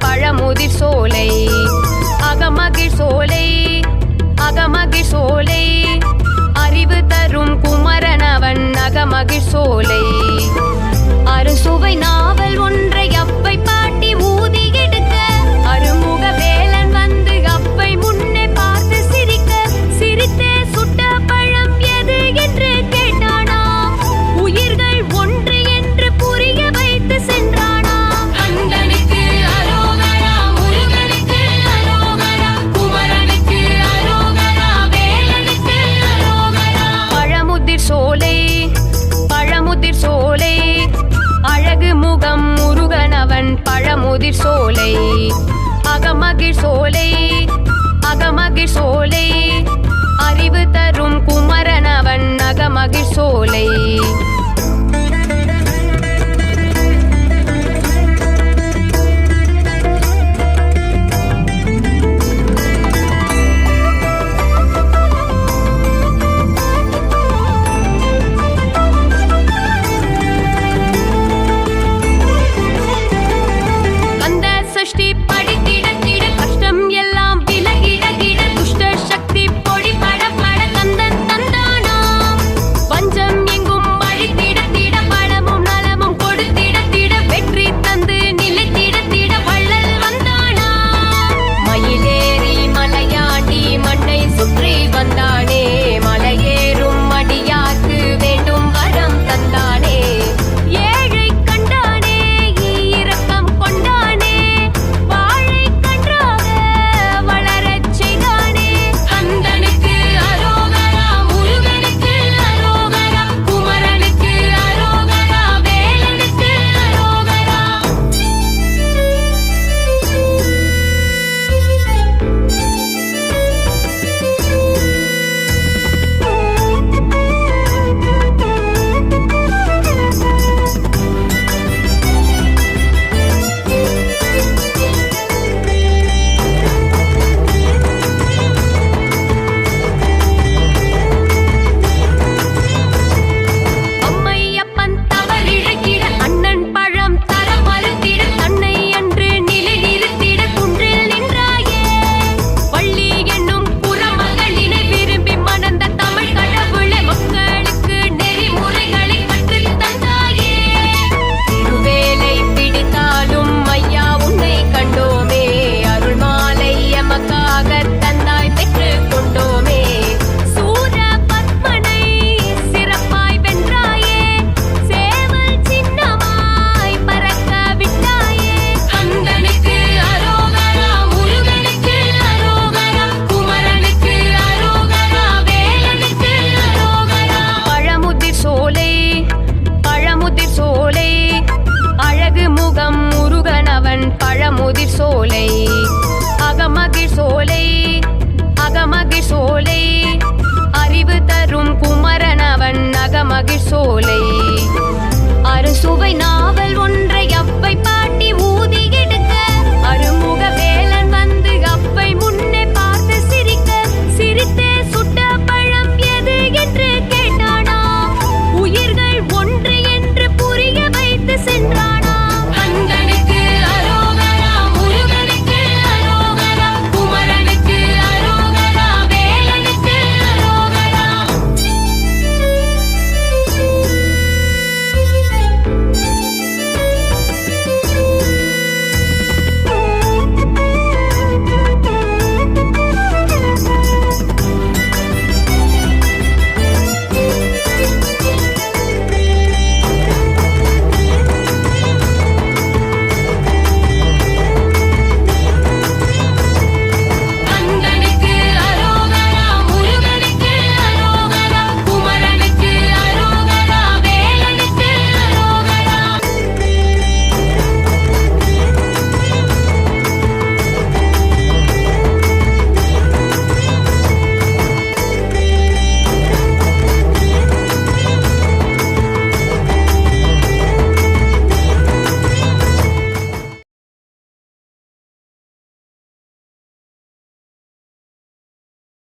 பழமுதிர் சோலை அகமகிழ் சோலை அகமகிழ் சோலை அறிவு தரும் குமரனவன் அகமகிழ் சோலை அறுசுவை நாவல் ஒன்றை அப்பை பாட்டி ஊதி எடுக்க அருமுக வேலன் வந்து அப்பை முன்னே பார்த்து சிரிக்க சிரித்தே சுட்ட பழம் எது என்று கேட்டானா உயிர்கள் ஒன்று என்று புரிய வைத்து சென்றானா கந்தனுக்கு அரோகரா முருகனுக்கு அரோகரா குமரனுக்கு அரோகரா வேலனுக்கு அரோகரா பழமுதிர் சோலை பழமுதிர் சோலை அழகு முகம் முருகனவன் பழமுதிர் சோலை அகமகிழ் சோலை அகமகிழ் சோலை அறிவு தரும் குமரனவன் அகமகிழ் சோலை பழமுதிர் சோலை அகமகிழ் சோலை அகமகிழ் சோலை அறிவு தரும் குமரனவன் அகமகிழ் சோலை